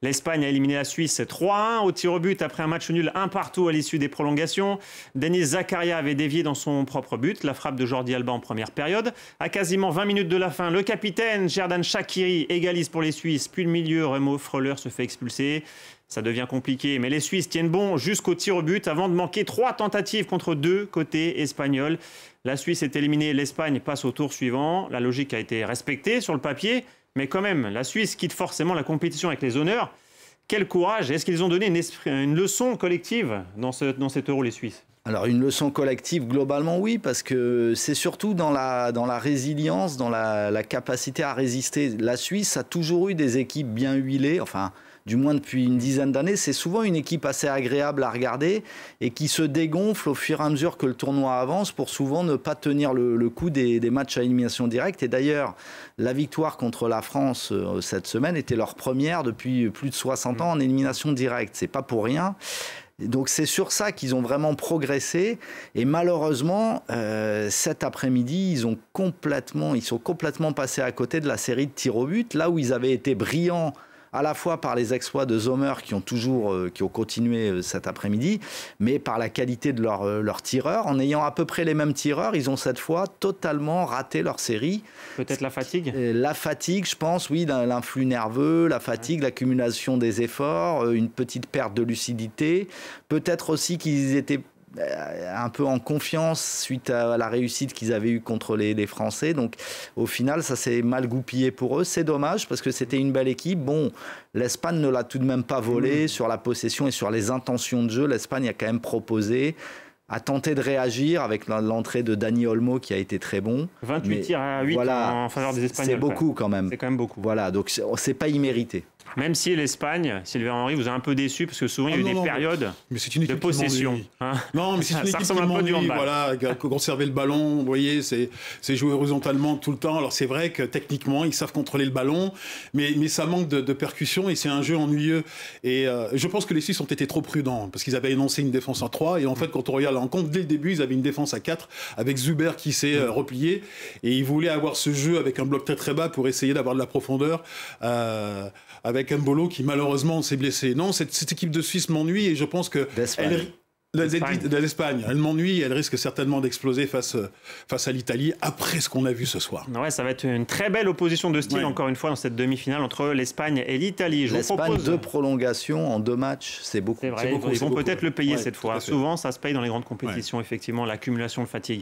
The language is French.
L'Espagne a éliminé la Suisse 3-1 au tir au but après un match nul 1-1 à l'issue des prolongations. Denis Zakaria avait dévié dans son propre but, la frappe de Jordi Alba en première période. À quasiment 20 minutes de la fin, le capitaine Xherdan Shaqiri égalise pour les Suisses, puis le milieu Remo Freuler se fait expulser. Ça devient compliqué, mais les Suisses tiennent bon jusqu'au tir au but avant de manquer 3 tentatives contre 2 côté espagnol. La Suisse est éliminée, l'Espagne passe au tour suivant. La logique a été respectée sur le papier, mais quand même, la Suisse quitte forcément la compétition avec les honneurs. Quel courage! Est-ce qu'ils ont donné une leçon collective dans cet Euro, les Suisses? Alors une leçon collective, globalement oui, parce que c'est surtout dans la résilience, dans la capacité à résister. La Suisse a toujours eu des équipes bien huilées, enfin du moins depuis une dizaine d'années. C'est souvent une équipe assez agréable à regarder et qui se dégonfle au fur et à mesure que le tournoi avance pour souvent ne pas tenir le coup des matchs à élimination directe. Et d'ailleurs, la victoire contre la France cette semaine était leur première depuis plus de 60 ans en élimination directe. C'est pas pour rien. Donc c'est sur ça qu'ils ont vraiment progressé et malheureusement cet après-midi ils sont complètement passés à côté de la série de tirs au but, là où ils avaient été brillants à la fois par les exploits de Sommer qui ont continué cet après-midi, mais par la qualité de leurs tireurs. En ayant à peu près les mêmes tireurs, ils ont cette fois totalement raté leur série. Peut-être la fatigue? La fatigue, je pense, oui, l'influx nerveux, la fatigue, l'accumulation des efforts, une petite perte de lucidité. Peut-être aussi qu'ils étaient un peu en confiance suite à la réussite qu'ils avaient eue contre les Français. Donc au final, ça s'est mal goupillé pour eux. C'est dommage parce que c'était une belle équipe. Bon, l'Espagne ne l'a tout de même pas volé sur la possession et sur les intentions de jeu. L'Espagne a quand même proposé, a tenté de réagir avec l'entrée de Dani Olmo qui a été très bon. 28 tirs à 8 voilà, en faveur des Espagnols. C'est beaucoup quand même. C'est quand même beaucoup. Voilà, donc c'est pas immérité. Même si l'Espagne, Sylvain Henry, vous a un peu déçu parce que souvent il y a eu des périodes de possession. Non, mais c'est une équipe qui m'ennuie. Voilà, conserver le ballon, vous voyez, c'est jouer horizontalement tout le temps. Alors c'est vrai que techniquement, ils savent contrôler le ballon, mais ça manque de percussion et c'est un jeu ennuyeux. Et je pense que les Suisses ont été trop prudents parce qu'ils avaient énoncé une défense à 3 et en fait, quand on regarde la rencontre, dès le début, ils avaient une défense à 4 avec Zuber qui s'est replié et ils voulaient avoir ce jeu avec un bloc très très bas pour essayer d'avoir de la profondeur. Avec Mbolo qui malheureusement s'est blessé. Non, cette équipe de Suisse m'ennuie et je pense que l'Espagne, elle m'ennuie et elle risque certainement d'exploser face à l'Italie après ce qu'on a vu ce soir. Ouais, ça va être une très belle opposition de style encore une fois dans cette demi-finale entre l'Espagne et l'Italie. L'Espagne, 2 prolongations en 2 matchs, c'est beaucoup. C'est vrai, ils vont peut-être le payer cette fois. Souvent, ça se paye dans les grandes compétitions, effectivement, l'accumulation de fatigue.